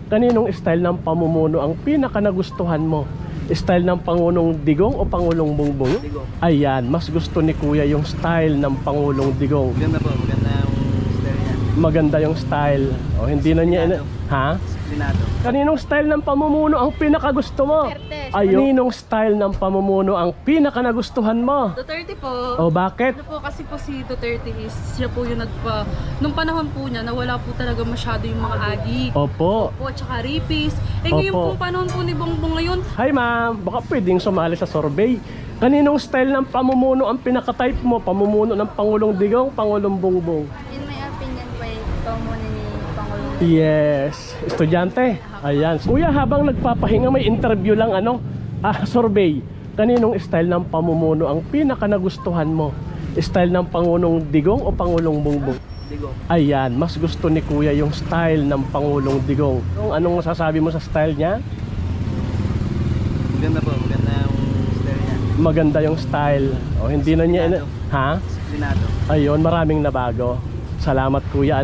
kaninong style ng pamumuno ang pinaka nagustuhan mo? Style ng Pangulong Digong o Pangulong Bongbong? Digong. Ayan, mas gusto ni Kuya yung style ng Pangulong Digong. Maganda po, maganda yung style niya. Maganda yung style. O hindi na niya ha? Disiplinado. Kaninong style ng pamumuno ang pinaka gusto mo? Duterte. Kaninong style ng pamumuno ang pinaka nagustuhan mo? Duterte po. O bakit? Ano po kasi po si Duterte is siya po yung nung panahon po niya nawala po talaga masyado yung mga adik. Opo. Po, tsaka rapist. Ngayon Opo. pong panahon po ni Bongbong ngayon, Hi ma'am, baka pwedeng sumali sa survey. Kaninong style ng pamumuno ang pinaka-type mo? Pamumuno ng Pangulong Digong, Pangulong Bongbong? In my opinion po, ito muna ni Pangulong. Yes, estudyante. Ayan. Kuya, habang nagpapahinga may interview lang survey. Kaninong style ng pamumuno ang pinaka nagustuhan mo? Style ng Pangulong Digong o Pangulong Bongbong? Digong. Ayan, mas gusto ni Kuya yung style ng Pangulong Digong. Anong masasabi mo sa style niya? Maganda po, maganda yung style niya. Maganda yung style. O hindi na niya ha? Disiplinado. Ayun, maraming nabago. Salamat Kuya,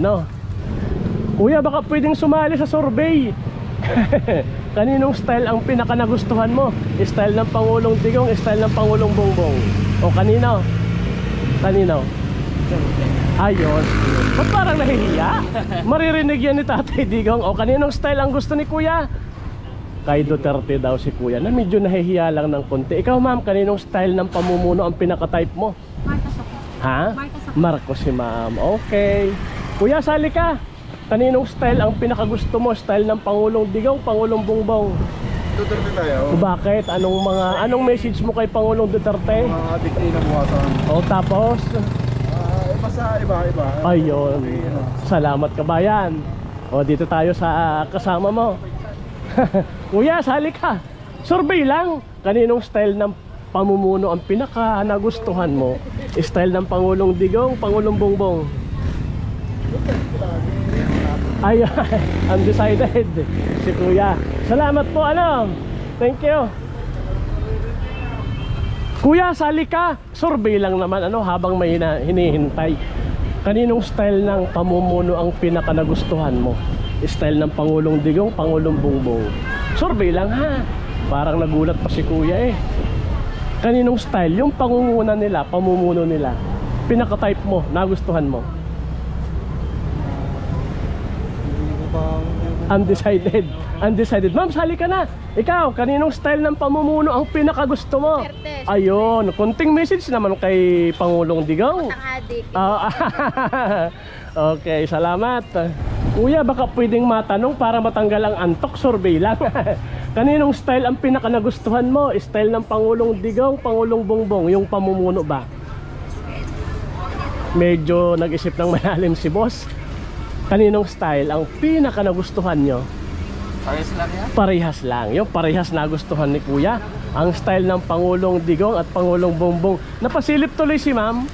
Kuya, baka pwedeng sumali sa survey. Kaninong style ang pinaka nagustuhan mo? Style ng Pangulong Digong, style ng Pangulong Bongbong? O kanino? Kanino? Ayun. Ba't parang nahihiya? Maririnig yan ni Tatay Digong. O kaninong style ang gusto ni Kuya? Kay Duterte daw si Kuya, na medyo nahihiya lang ng konti. Ikaw ma'am, kaninong style ng pamumuno ang pinaka-type mo? Marcos ako. Ha? Marcos ako. Marcos si ma'am. Okay. Kuya, sali ka. Kaninong style ang pinakagusto mo? Style ng Pangulong Digong, Pangulong Bongbong? Duterte tayo. Bakit? Anong message mo kay Pangulong Duterte? Mga adik na buwasan. O tapos? Basta iba-iba. Ayun. Salamat kabayan. O dito tayo sa kasama mo. Kuya, sali ka. Survey lang. Kaninong style ng pamumuno ang pinaka nagustuhan mo? Style ng Pangulong Digong, Pangulong Bongbong? Ay, undecided si Kuya. Salamat po, thank you. Kuya, sali ka. Survey lang naman, habang may hinihintay. Kaninong style ng pamumuno ang pinaka nagustuhan mo? Style ng Pangulong Digong, Pangulong Bongbong? Survey lang ha. Parang nagulat pa si Kuya Kaninong style? Yung pangunguna nila, pamumuno nila, pinaka-type mo, nagustuhan mo? Undecided. Undecided. Ma'am, sali ka na. Ikaw, kaninong style ng pamumuno ang pinakagusto mo? Duterte. Ayun, konting message naman kay Pangulong Digong. Ang adik. Okay, salamat. Kuya, baka pwedeng matanong para matanggal ang antok, survey lang. Kaninong style ang pinaka nagustuhan mo? Style ng Pangulong Digong, Pangulong Bongbong, yung pamumuno ba? Medyo nag-isip ng malalim si boss. Kaninong style ang pinaka nagustuhan nyo? Parehas lang yan? Parehas lang. Yung parehas nagustuhan ni Kuya. Ang style ng Pangulong Digong at Pangulong Bongbong. Napasilip tuloy si ma'am.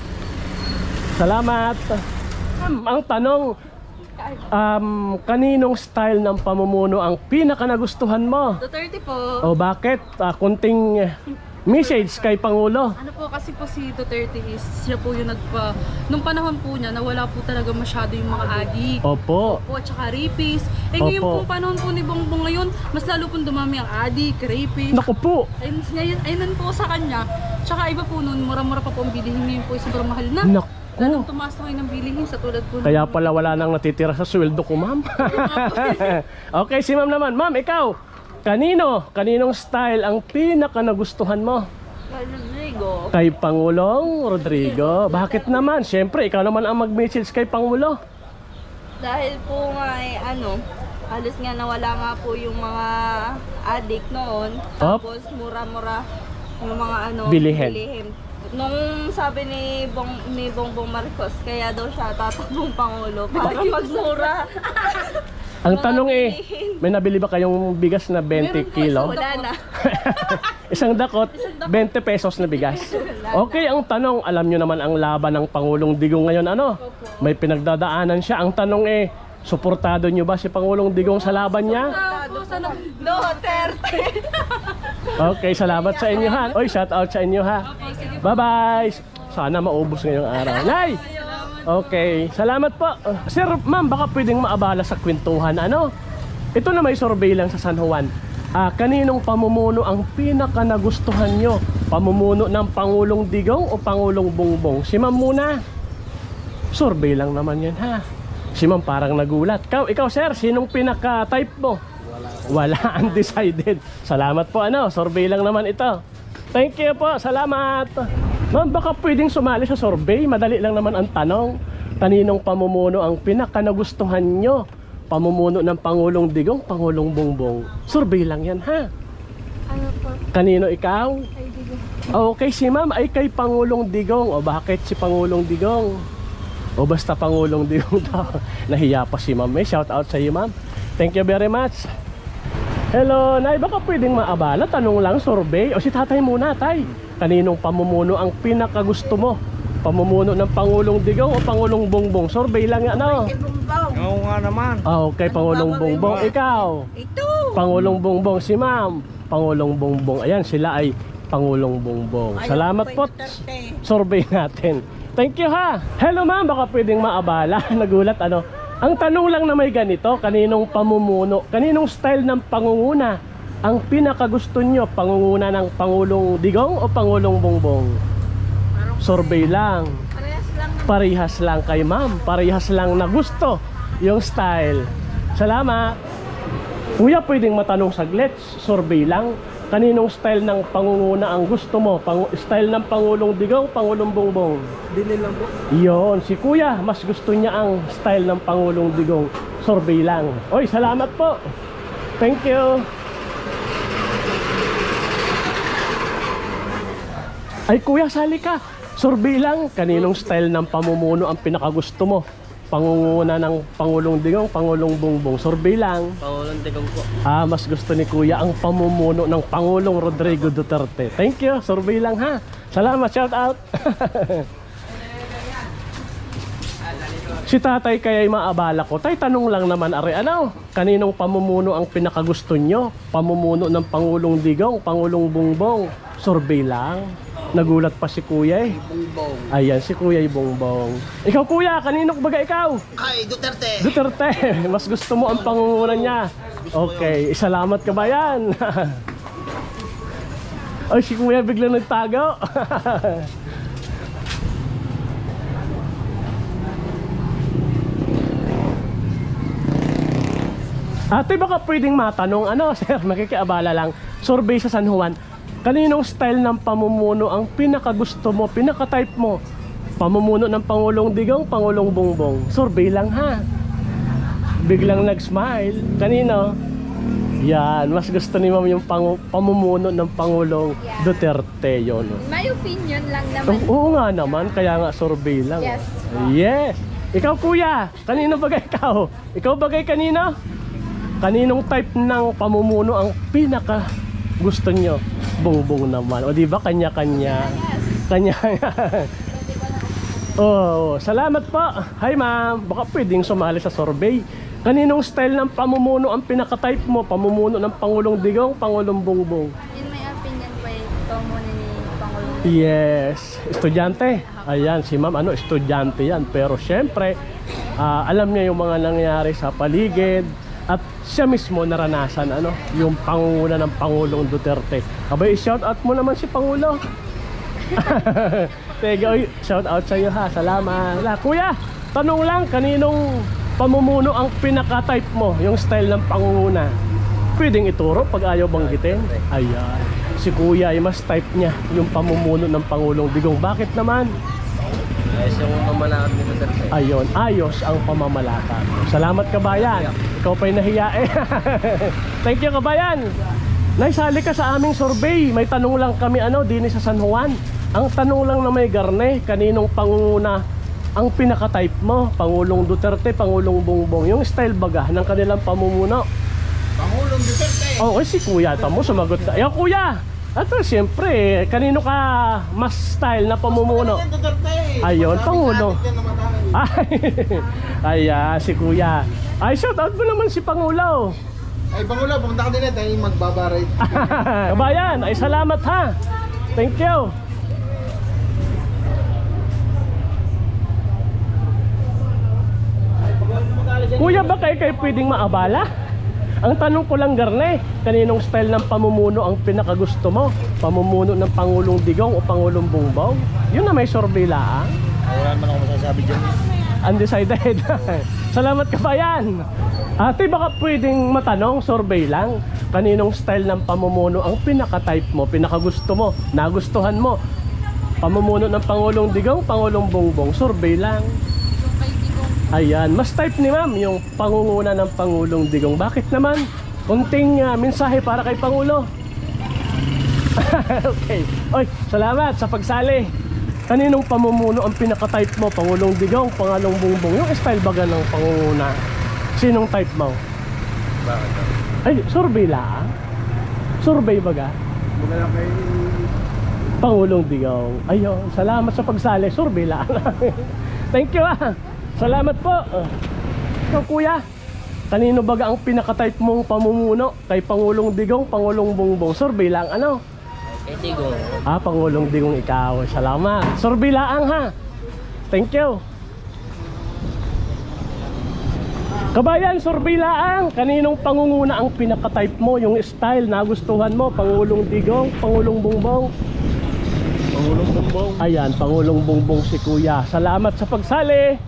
Salamat. Ma'am, ang tanong, kaninong style ng pamumuno ang pinaka nagustuhan mo? Duterte po. O bakit? Kunting message kay Pangulo. Ano po kasi po si Duterte is siya po yung nung panahon po niya nawala po talaga masyado yung mga adik. Opo. Po, tsaka rapist. Ngayon Opo. pong panahon po ni Bongbong ngayon, mas lalo pong dumami ang adik, rapist. Naku po. Ayun po sa kanya. Tsaka iba po nun, mura-mura pa po ang bilihin. Ngayon po sobrang mahal na. Naku. Lalong tumaas na kayo ng bilihin sa tulad po. Kaya pala wala nang natitira sa sweldo ko, ma'am. Okay, si ma'am naman. Ma'am, ikaw, kaninong style ang pinaka nagustuhan mo? Rodrigo. Kay Pangulong Rodrigo. Bakit naman? Siyempre, ikaw naman ang mag-message kay Pangulo. Dahil po nga halos nga nawala nga po yung mga adik noon. Op. Tapos mura-mura yung mga Bilihin. Nung sabi ni Bongbong Marcos, kaya daw siya tatakbong Pangulo para magmura. Ang tanong may nabili ba kayong bigas na 20 kilo? Wala na. Isang dakot, 20 pesos na bigas. Okay, ang tanong, alam nyo naman ang laban ng Pangulong Digong ngayon, may pinagdadaanan siya. Ang tanong suportado nyo ba si Pangulong Digong sa laban niya? Duterte. Okay, salamat sa inyo ha. Oy, shout out sa inyo ha. Bye-bye. Sana maubos ngayong araw. Nay! Okay, salamat po. Sir, ma'am, baka pwedeng maabala sa kwentuhan. Ito na may survey lang sa San Juan. Kaninong pamumuno ang pinaka nagustuhan nyo? Pamumuno ng Pangulong Digong o Pangulong Bongbong? Si Ma'am muna. Survey lang naman yan ha. Si Ma'am parang nagulat. Ikaw sir, sinong pinaka-type mo? Wala, undecided. Salamat po survey lang naman ito. Thank you po, salamat. Ma'am, baka pwedeng sumali sa survey. Madali lang naman ang tanong. Kaninong pamumuno ang pinaka nagustuhan nyo? Pamumuno ng Pangulong Digong, Pangulong Bongbong? Survey lang yan ha. Ano po? Kanino ikaw? Ay, Digong. Okay, si Ma'am ay kay Pangulong Digong. O bakit si Pangulong Digong? O basta Pangulong Digong daw. Nahiya pa si Ma'am. May shout out sa iyo, Ma'am. Thank you very much. Hello, Nay, baka pwedeng maabala? Tanong lang, survey. O si tatay muna, tay. Kaninong pamumuno ang pinakagusto mo? Pamumuno ng Pangulong Digong o Pangulong Bongbong? Survey lang yan, ano? Oo nga naman. Okay, Pangulong Bongbong. Ikaw? Ito! Pangulong Bongbong. Si Ma'am, Pangulong Bongbong. Ayan, sila ay Pangulong Bongbong. Salamat po. Survey natin. Thank you ha. Hello ma'am, baka pwedeng maabala. Nagulat ano. Ang tanong lang na may ganito, kaninong pamumuno, kaninong style ng pangunguna ang pinakagusto nyo? Pangunguna ng Pangulong Digong o Pangulong Bongbong? Survey lang. Parehas lang kay ma'am. Parehas lang na gusto yung style. Salamat. Kuya, pwedeng matanong saglit. Survey lang. Kaninong style ng pangunguna ang gusto mo? Style ng Pangulong Digong, Pangulong Bongbong? Dili lang po. Yun, si Kuya, mas gusto niya ang style ng Pangulong Digong. Survey lang. Oy, salamat po. Thank you. Ay Kuya, sali ka. Survey lang. Kaninong style ng pamumuno ang pinakagusto mo? Pangunguna ng Pangulong Digong, Pangulong Bongbong? Survey lang. Pangulong Digong po. Mas gusto ni Kuya ang pamumuno ng Pangulong Rodrigo Duterte. Thank you. Survey lang ha. Salamat. Shout out. Si tatay kaya'y maabala ko. Tay, tanong lang naman are ano? Kaninong pamumuno ang pinakagusto nyo? Pamumuno ng Pangulong Digong, Pangulong Bongbong? Survey lang. Nagulat pa si Kuya eh. Bongbong. Ayan, si Kuya ay Bongbong. Ikaw Kuya, kanino baga ikaw? Kay Duterte. Duterte, mas gusto mo ang pangunguna niya. Okay, salamat ka ba yan? Ay, si Kuya biglang nagtago. Ate, baka pwedeng matanong, sir, makikiabala lang. Survey sa San Juan. Kaninong style ng pamumuno ang pinakagusto mo, pinaka-type mo? Pamumuno ng Pangulong Digong, Pangulong Bongbong? Survey lang ha. Biglang nag-smile. Kanino? Yan, mas gusto ni Ma'am yung pamumuno ng Pangulong Duterte yun. May opinion lang naman. Oo nga naman, kaya nga survey lang. Yes. Yes. Ikaw Kuya, kanino bagay ikaw? Ikaw bagay kanino? Kaninong type ng pamumuno ang pinaka gusto nyo? Bongbong naman. O diba kanya-kanya? Kanya. Oh, salamat po. Hi ma'am. Baka pwedeng sumali sa survey. Kaninong style ng pamumuno ang pinaka-type mo? Pamumuno ng Pangulong Digong, Pangulong Bongbong? In my opinion po, ito muna ni Pangulong. Yes. Estudyante. Ayan, si ma'am, estudyante yan. Pero syempre, alam niya yung mga nangyari sa paligid. At siya mismo naranasan yung pangunguna ng Pangulong Duterte. Abay, shout out mo naman si Pangulo. Tega, shout out sa iyo ha. Salamat. Kuya, tanong lang, kaninong pamumuno ang pinaka-type mo? Yung style ng pangunguna? Pwedeng ituro pag ayaw banggitin. Ayan. Si Kuya ay mas type niya yung pamumuno ng Pangulong Digong. Bakit naman? Ayos yung pamamalakad ni Duterte. Ayun, ayos ang pamamalakad. Salamat kabayan. Ikaw pa'y nahiya eh. Thank you kabayan. Naisali ka sa aming survey. May tanong lang kami din sa San Juan. Ang tanong lang na may garne, kaninong pangunguna ang pinaka-type mo? Pangulong Duterte, Pangulong Bongbong? Yung style baga ng kanilang pamumuno. Pangulong Duterte. Oh, si Kuya tamo sumagot ka. Ayaw Kuya. Ato siyempre, kanino ka mas style na pamumuno? Ayun, Pangulo. Ay, si Kuya. Ay, shout out mo naman si Pangulo. Ay, Pangulo, pumunta ka din tayo magbabaray. Kabayan, ay salamat ha. Thank you. Kuya, ba kayo pwedeng maabala? Ang tanong ko lang, Garne, kaninong style ng pamumuno ang pinakagusto mo? Pamumuno ng Pangulong Digong o Pangulong Bongbong? Yun na may survey lang. Wala naman ako masasabi dyan. Undecided. Salamat kabayan. Ate, baka pwedeng matanong, survey lang, kaninong style ng pamumuno ang pinaka-type mo, pinakagusto mo, nagustuhan mo? Pamumuno ng Pangulong Digong, Pangulong Bongbong, survey lang. Yung kay Digong. Ayan, mas type ni ma'am yung pangunguna ng Pangulong Digong. Bakit naman? Kunting mensahe para kay Pangulo. Okay. Oy, salamat sa pagsali. Kaninong pamumuno ang pinaka-type mo? Pangulong Digong, Pangulong Bongbong? Yung style baga ng pangunguna, sinong type mo? Bakit? Ay, survey lang. Survey baga. Mula lang kay... Pangulong Digong. Ayun, salamat sa pagsali. Survey lang. Thank you Salamat po. Ikaw kuya, kanino baga ang pinaka-type mong pamumuno? Kay Pangulong Digong, Pangulong Bongbong? Survey lang, ano? Kay Digong. Pangulong Digong ikaw. Salamat. Survey lang ha. Thank you. Kabayan, survey lang. Kaninong pangunguna ang pinaka-type mo? Yung style na gustuhan mo? Pangulong Digong, Pangulong Bongbong? Pangulong Bongbong. Ayan, Pangulong Bongbong si Kuya. Salamat sa pagsali.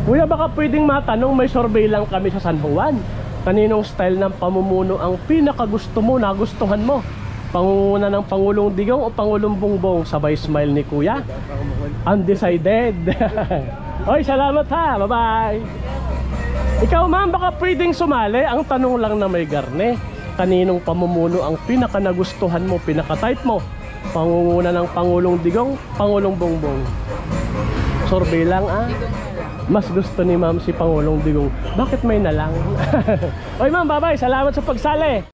Kuya, baka pwedeng matanong, may survey lang kami sa San Juan. Kaninong style ng pamumuno ang pinakagusto mo, nagustuhan mo? Pangunguna ng Pangulong Digong o Pangulong Bongbong? Sabay smile ni Kuya. Undecided. Oy, salamat ha. Bye-bye. Ikaw ma'am, baka pwedeng sumali. Ang tanong lang na may Garne, kaninong pamumuno ang pinaka nagustuhan mo, pinaka-type mo? Pangunguna ng Pangulong Digong, Pangulong Bongbong? Survey lang Mas gusto ni ma'am si Pangulong Digong. Bakit may nalang? Oy ma'am, bye-bye. Salamat sa pagsali.